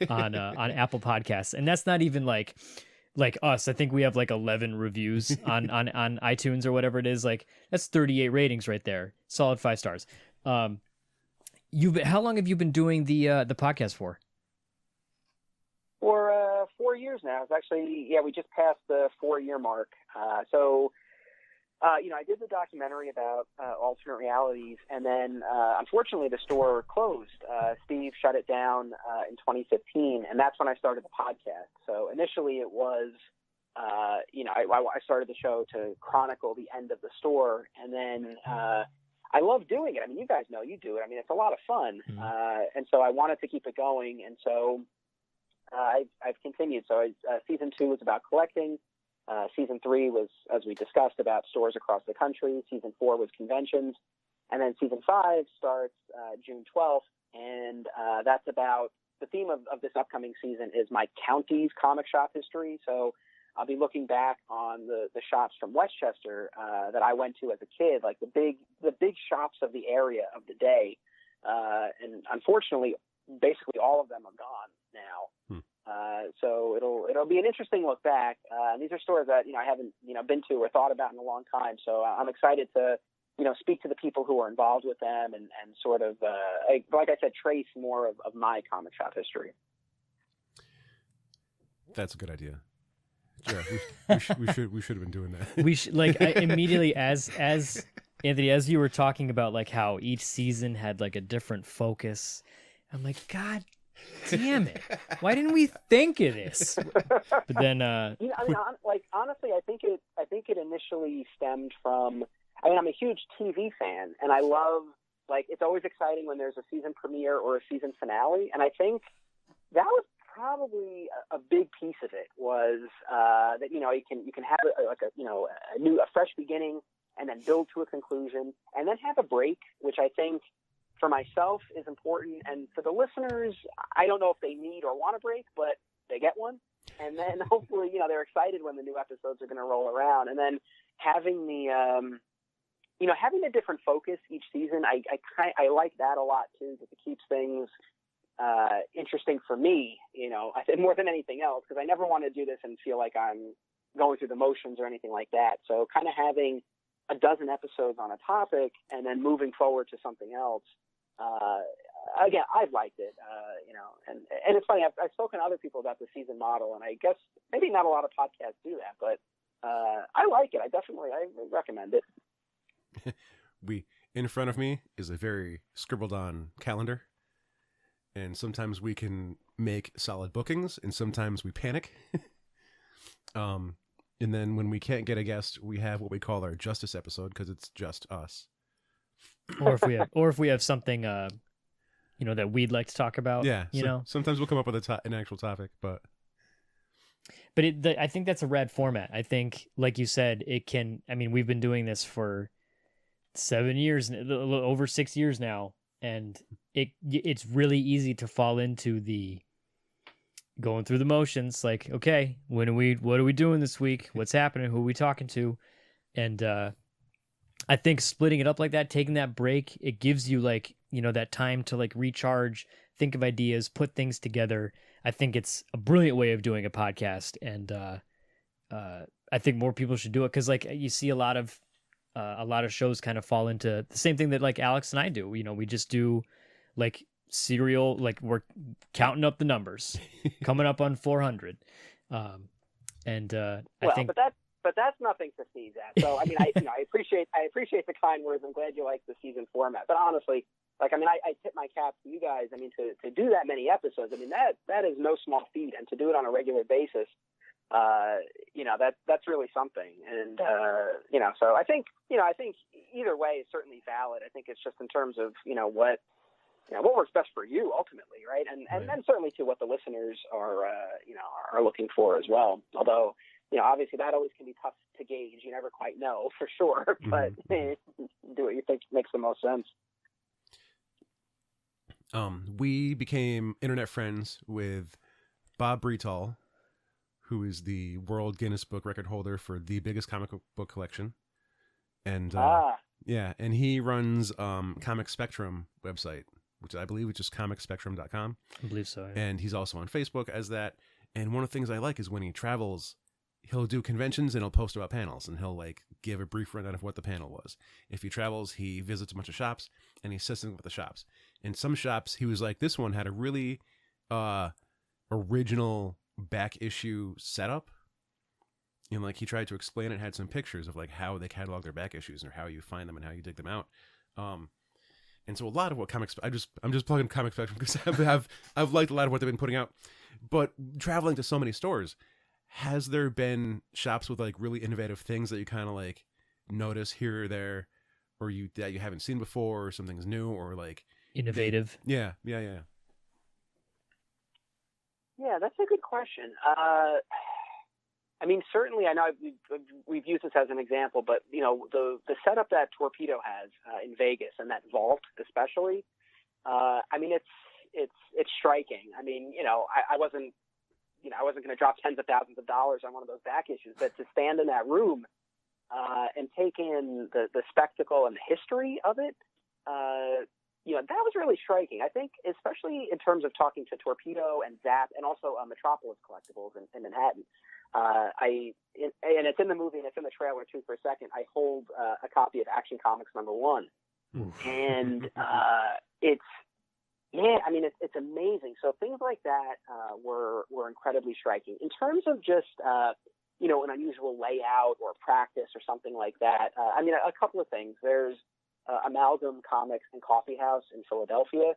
on Apple Podcasts, and that's not even like us. I think we have like 11 reviews on iTunes or whatever it is. Like that's 38 ratings right there. Solid 5 stars. How long have you been doing the podcast for? For 4 years now. It's actually, we just passed the 4-year mark. I did the documentary about alternate realities, and then unfortunately the store closed. Steve shut it down in 2015, and that's when I started the podcast. So initially it was, I started the show to chronicle the end of the store, and then I love doing it. I mean, you guys know you do it. I mean, it's a lot of fun, and so I wanted to keep it going, and so I've continued. So season 2 was about collecting. Season 3 was, as we discussed, about stores across the country. Season 4 was conventions. And then Season 5 starts June 12th, and that's about, the theme of this upcoming season is my county's comic shop history. So I'll be looking back on the shops from Westchester that I went to as a kid, like the big shops of the area of the day. And unfortunately, basically all of them are gone now. So it'll be an interesting look back. These are stores that, I haven't, been to or thought about in a long time. So I'm excited to, speak to the people who are involved with them and sort of, like I said, trace more of my comic shop history. That's a good idea. Yeah, we should have been doing that. We should like I, immediately as Anthony, as you were talking about like how each season had like a different focus, I'm like, God damn it! Why didn't we think of this? But then, honestly, I think it initially stemmed from. I mean, I'm a huge TV fan, and I love it's always exciting when there's a season premiere or a season finale, and I think that was probably a big piece of it was that you can have a fresh beginning and then build to a conclusion and then have a break, which I think for myself is important, and for the listeners, I don't know if they need or want a break, but they get one, and then hopefully they're excited when the new episodes are going to roll around, and then having the having a different focus each season, I like that a lot too, because it keeps things interesting for me, I think more than anything else, because I never want to do this and feel like I'm going through the motions or anything like that. So kind of having a dozen episodes on a topic and then moving forward to something else. Again, I've liked it, and it's funny. I've spoken to other people about the season model, and I guess maybe not a lot of podcasts do that, but I like it. I recommend it. In front of me is a very scribbled on calendar. And sometimes we can make solid bookings, and sometimes we panic. And then when we can't get a guest, we have what we call our justice episode, because it's just us. or if we have something, that we'd like to talk about. Yeah, sometimes we'll come up with an actual topic, but I think that's a rad format. I think, like you said, it can. I mean, we've been doing this for 7 years, over 6 years now. And it's really easy to fall into the going through the motions. Like, okay, what are we doing this week? What's happening? Who are we talking to? And I think splitting it up like that, taking that break, it gives you that time to recharge, think of ideas, put things together. I think it's a brilliant way of doing a podcast, and I think more people should do it, because you see a lot of shows kind of fall into the same thing that Alex and I do. We just do serial, we're counting up the numbers, coming up on 400. I think, but that's nothing to sneeze at. So I mean, I appreciate the kind words. I'm glad you like the season format. But honestly, I tip my cap to you guys. I mean, to do that many episodes, I mean that is no small feat, and to do it on a regular basis. That's really something. And, so I think either way is certainly valid. I think it's just in terms of, what works best for you ultimately. Right. And then certainly to what the listeners are looking for as well. Although, obviously that always can be tough to gauge. You never quite know for sure, but do what you think makes the most sense. We became internet friends with Bob Bretal, who is the World Guinness Book record holder for the biggest comic book collection. And and he runs Comic Spectrum website, which I believe is just comicspectrum.com. I believe so. Yeah. And he's also on Facebook as that. And one of the things I like is when he travels, he'll do conventions and he'll post about panels, and he'll give a brief rundown of what the panel was. If he travels, he visits a bunch of shops and he says something about the shops. And some shops, he was like, this one had a really original back issue setup, and he tried to explain it, had some pictures of how they catalog their back issues or how you find them and how you dig them out. And so a lot of what I'm just plugging Comic Spectrum because I've liked a lot of what they've been putting out. But traveling to so many stores, has there been shops with really innovative things that you kind of notice here or there, or that you haven't seen before, or something's new, or innovative? Yeah. Yeah, that's a good question. I mean, certainly, I know we've used this as an example, but the setup that Torpedo has in Vegas, and that vault especially, I mean, it's striking. I mean, I wasn't going to drop tens of thousands of dollars on one of those back issues, but to stand in that room and take in the spectacle and the history of it, that was really striking. I think, especially in terms of talking to Torpedo and Zap, and also Metropolis Collectibles in Manhattan. And it's in the movie and it's in the trailer too. For a second, I hold a copy of Action Comics #1, and it's amazing. So things like that were incredibly striking. In terms of just an unusual layout or practice or something like that. I mean, a couple of things. There's Amalgam Comics and Coffee House in Philadelphia,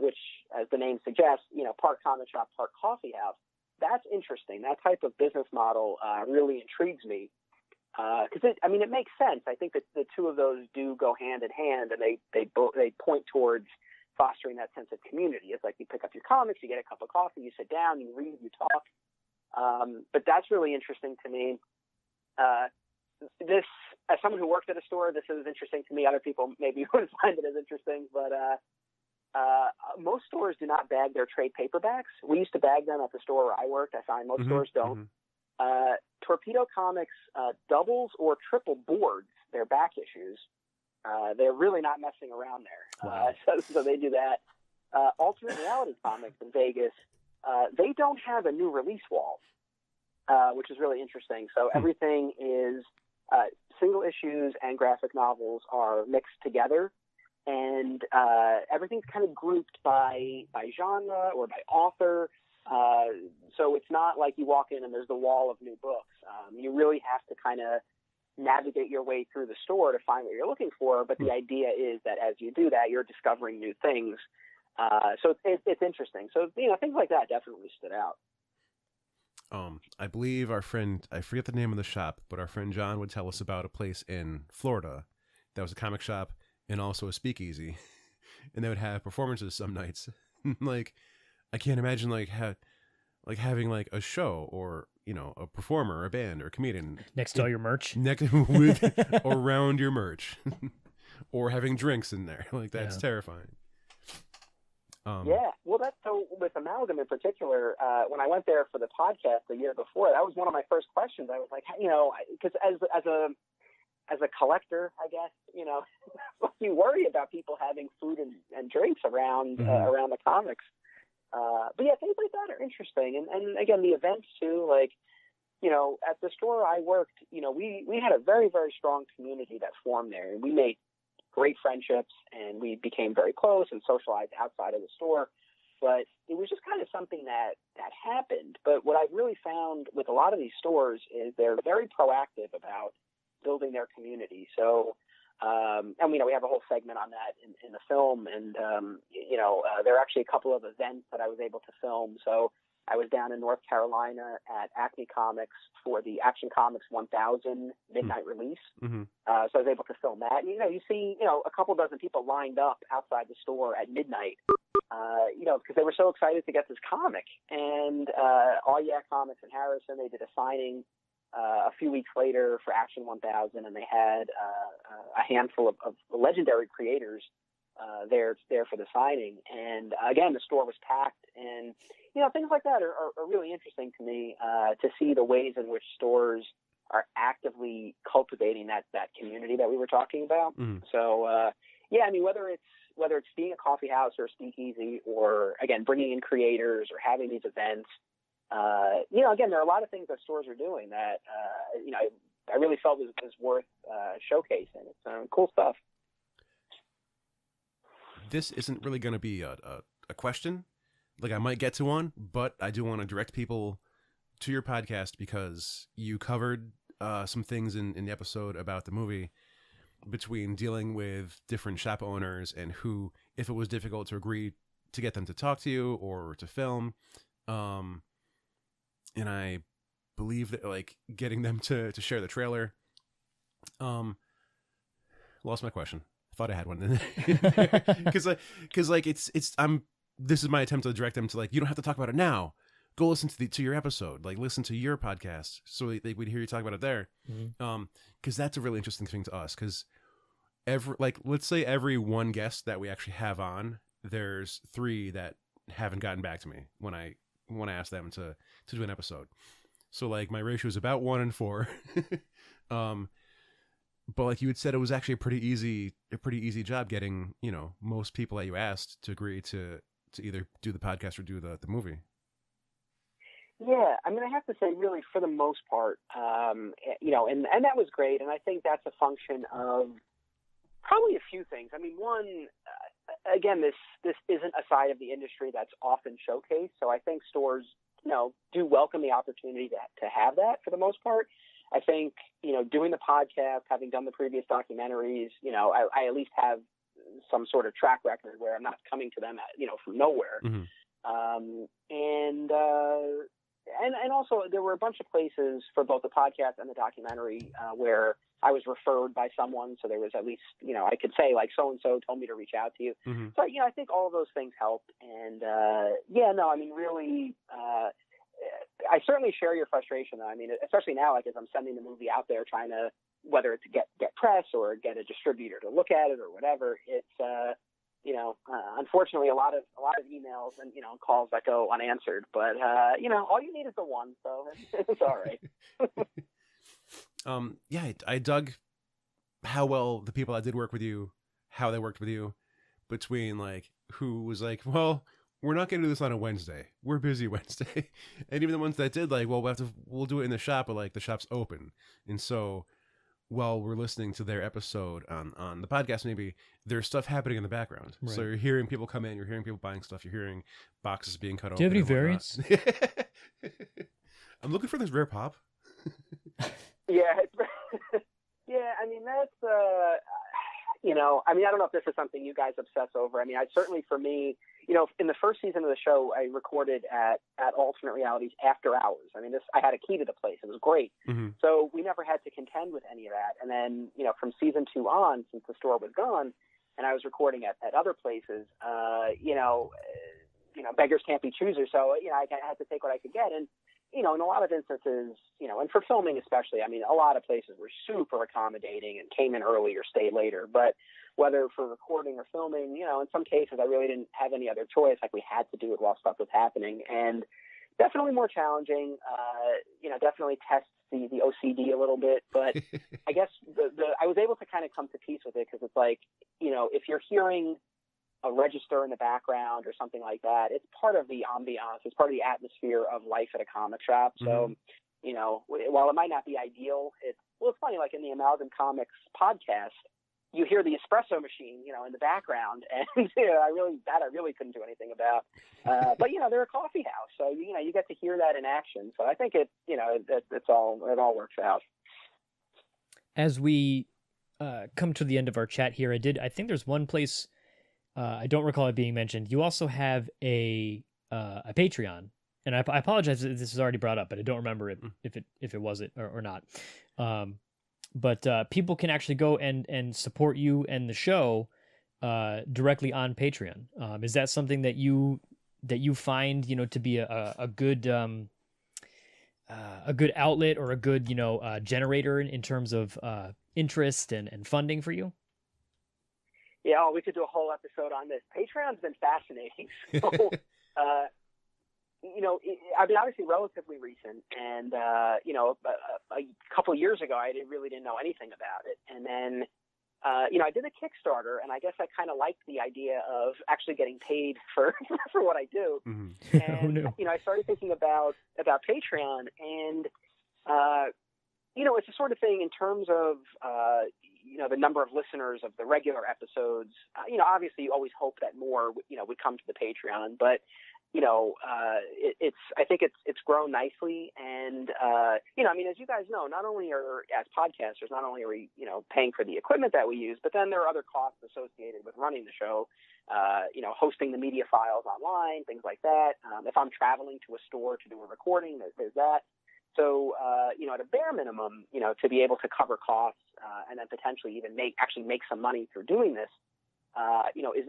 which, as the name suggests, part comic shop, part coffee house. That's interesting. That type of business model really intrigues me because it makes sense. I think that the two of those do go hand in hand, and they point towards fostering that sense of community. It's like you pick up your comics, you get a cup of coffee, you sit down, you read, you talk. But that's really interesting to me. This, as someone who worked at a store, this is interesting to me. Other people maybe wouldn't find it as interesting, but most stores do not bag their trade paperbacks. We used to bag them at the store where I worked. I find most stores don't. Torpedo Comics doubles or triple boards their back issues. They're really not messing around there. Wow. So they do that. Alternate Reality Comics in Vegas, they don't have a new release wall, which is really interesting. So everything is single issues and graphic novels are mixed together, and everything's kind of grouped by genre or by author. So it's not like you walk in and there's the wall of new books. You really have to kind of navigate your way through the store to find what you're looking for. But the idea is that as you do that, you're discovering new things. So it's interesting. So, things like that definitely stood out. I believe our friend, I forget the name of the shop, but our friend John would tell us about a place in Florida that was a comic shop and also a speakeasy. And they would have performances some nights. Like, I can't imagine having like a show or, a performer, or a band, or a comedian Next to all your merch. with or around your merch, or having drinks in there. Like, that's terrifying. Yeah, well, that's so with Amalgam in particular. When I went there for the podcast the year before, that was one of my first questions. I was like, because as a collector, I guess, you worry about people having food and drinks around around the comics. But yeah, things like that are interesting. And again, the events too, like, at the store I worked, we had a very, very strong community that formed there, and we made great friendships, and we became very close and socialized outside of the store. But it was just kind of something that happened. But what I've really found with a lot of these stores is they're very proactive about building their community. So, and we have a whole segment on that in the film. And, there are actually a couple of events that I was able to film. So I was down in North Carolina at Acme Comics for the Action Comics 1000 midnight release. So I was able to film that. And, you see, a couple dozen people lined up outside the store at midnight, because they were so excited to get this comic. And All Yeah Comics in Harrison, they did a signing a few weeks later for Action 1000, and they had a handful of legendary creators there for the signing. And again, the store was packed, and things like that are really interesting to me, to see the ways in which stores are actively cultivating that community that we were talking about. So yeah, I mean, whether it's being a coffee house or a speakeasy, or again bringing in creators or having these events, again, there are a lot of things that stores are doing that I really felt was worth showcasing. It's cool stuff. This isn't really going to be a question. Like, I might get to one, but I do want to direct people to your podcast because you covered some things in the episode about the movie, between dealing with different shop owners and who, if it was difficult to agree to get them to talk to you or to film. And I believe that, like, getting them to share the trailer. Lost my question. Thought I had one. Because this is my attempt to direct them to, like, you don't have to talk about it now. Go listen to your episode. Like, listen to your podcast so they would hear you talk about it there. Because that's a really interesting thing to us. Because let's say every one guest that we actually have on, there's 3 that haven't gotten back to me when I ask them to do an episode. So, like, my ratio is about 1 in 4. But like you had said, it was actually a pretty easy job getting, most people that you asked to agree to either do the podcast or do the movie. Yeah, I mean, I have to say, really, for the most part, and that was great. And I think that's a function of probably a few things. I mean, one, again, this isn't a side of the industry that's often showcased. So I think stores do welcome the opportunity to have that for the most part. I think, doing the podcast, having done the previous documentaries, I at least have some sort of track record where I'm not coming to them, from nowhere. Mm-hmm. And also there were a bunch of places for both the podcast and the documentary where I was referred by someone. So there was at least, I could say like so-and-so told me to reach out to you. Mm-hmm. So, I think all of those things helped. And really, I certainly share your frustration though. I mean, especially now, like as I'm sending the movie out there, trying to, whether it's to get press or get a distributor to look at it or whatever, it's, unfortunately a lot of emails and, calls that go unanswered, but, all you need is the one, so it's all right. I dug how well the people that did work with you, how they worked with you, between like, who was like, well, we're not going to do this on a Wednesday. We're busy Wednesday. And even the ones that did like, well, we'll do it in the shop, but like the shop's open. And so while we're listening to their episode on the podcast, maybe there's stuff happening in the background. Right. So you're hearing people come in, you're hearing people buying stuff, you're hearing boxes being cut open. Do you have any variants? I'm looking for this rare pop. Yeah. Yeah. I mean, that's, I don't know if this is something you guys obsess over. I mean, certainly for me, in the first season of the show, I recorded at Alternate Realities after hours. I mean, I had a key to the place. It was great. Mm-hmm. So we never had to contend with any of that. And then, from season 2 on, since the store was gone and I was recording at other places, beggars can't be choosers. So, I had to take what I could get. And, in a lot of instances, and for filming especially, I mean, a lot of places were super accommodating and came in early or stayed later. But whether for recording or filming, in some cases, I really didn't have any other choice. Like we had to do it while stuff was happening, and definitely more challenging. Definitely tests the OCD a little bit, but I guess I was able to kind of come to peace with it because it's like, if you're hearing a register in the background or something like that, it's part of the ambiance, it's part of the atmosphere of life at a comic shop. So, while it might not be ideal, it's funny, like in the Amalgam Comics podcast, you hear the espresso machine, in the background, and I really couldn't do anything about. But they're a coffee house, so you get to hear that in action. So I think it all works out. As we come to the end of our chat here, I think there's one place I don't recall it being mentioned. You also have a Patreon, and I apologize if this is already brought up, but I don't remember if it was it or not. But people can actually go and support you and the show directly on Patreon. Is that something that you find to be a good outlet or a good generator in terms of interest and funding for you? Yeah, we could do a whole episode on this. Patreon's been fascinating. So, I mean, obviously relatively recent, and a couple of years ago, I really didn't know anything about it, and then I did a Kickstarter, and I guess I kind of liked the idea of actually getting paid for what I do. Mm-hmm. And I started thinking about Patreon, and it's a sort of thing in terms of the number of listeners of the regular episodes. Obviously, you always hope that more would come to the Patreon, but I think it's grown nicely, and I mean, as you guys know, not only as podcasters, not only are we paying for the equipment that we use, but then there are other costs associated with running the show. Hosting the media files online, things like that. If I'm traveling to a store to do a recording, there's that. So, at a bare minimum, to be able to cover costs and then potentially even make some money through doing this,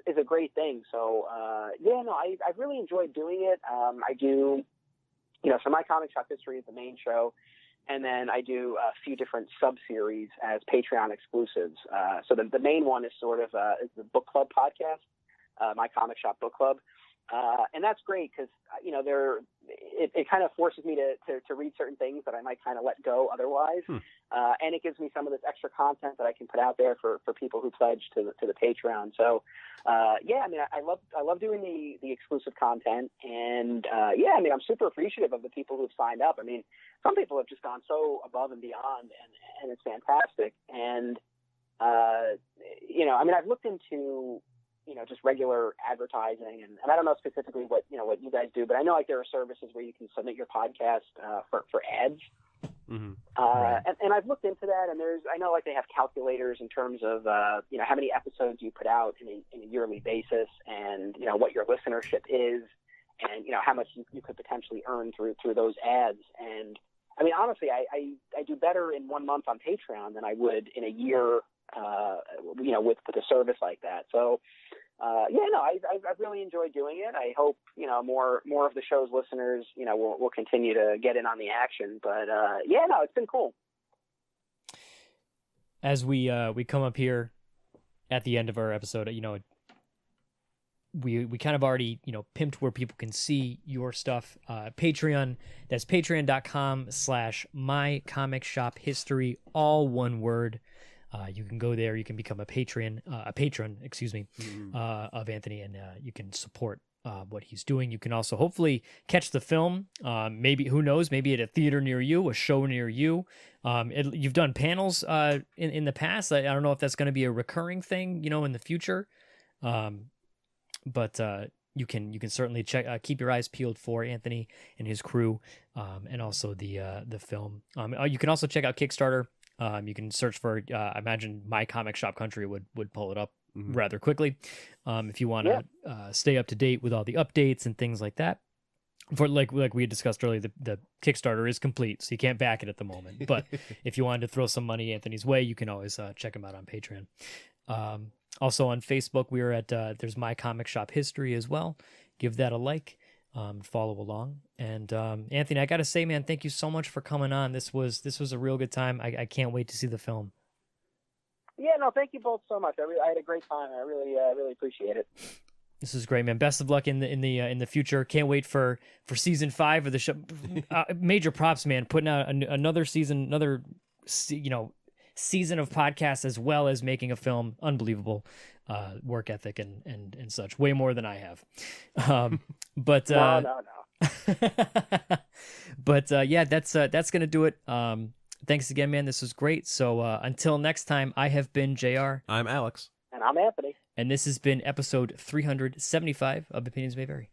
is a great thing. So, I've really enjoyed doing it. I do, so my Comic Shop History is the main show, and then I do a few different sub-series as Patreon exclusives. So the main one is sort of is the book club podcast, my Comic Shop Book Club. And that's great because, it kind of forces me to read certain things that I might kind of let go otherwise. And it gives me some of this extra content that I can put out there for people who pledge to the Patreon. So, I mean, I love doing the exclusive content, and I mean, I'm super appreciative of the people who've signed up. I mean, some people have just gone so above and beyond, and it's fantastic. And, I mean, I've looked into just regular advertising. And I don't know specifically what you guys do, but I know like there are services where you can submit your podcast for ads. Mm-hmm. Right. And I've looked into that, and I know like they have calculators in terms of how many episodes you put out in a yearly basis, and what your listenership is, and how much you could potentially earn through those ads. And I mean, honestly, I do better in 1 month on Patreon than I would in a year, with a service like that. So, I've really enjoyed doing it. I hope, more of the show's listeners, will continue to get in on the action. But, it's been cool. As we come up here at the end of our episode, we kind of already, pimped where people can see your stuff. Patreon, that's patreon.com/mycomicshophistory, all one word. You can go there. You can become a patron, of Anthony, and you can support what he's doing. You can also hopefully catch the film. Maybe, who knows? Maybe at a theater near you, a show near you. You've done panels in the past. I don't know if that's going to be a recurring thing, in the future. But you can certainly keep your eyes peeled for Anthony and his crew, and also the film. You can also check out Kickstarter. You can search for, I imagine My Comic Shop Country would pull it up rather quickly. If you want to stay up to date with all the updates and things like that. For like we had discussed earlier, the Kickstarter is complete, so you can't back it at the moment. But if you wanted to throw some money Anthony's way, you can always check him out on Patreon. Also on Facebook, we are at there's My Comic Shop History as well. Give that a like. Follow along. And Anthony, I gotta say, man, thank you so much for coming on. This was a real good time. I can't wait to see the film. Yeah, no, thank you both so much. I had a great time. I really appreciate it. This is great, man. Best of luck in the future. Can't wait for season 5 of the show. Major props, man. Putting out another season, season of podcasts as well as making a film. Unbelievable work ethic and such. Way more than I have. But no. But that's gonna do it. Thanks again, man. This was great. So until next time, I have been JR. I'm Alex. And I'm Anthony. And this has been episode 375 of Opinions May Vary.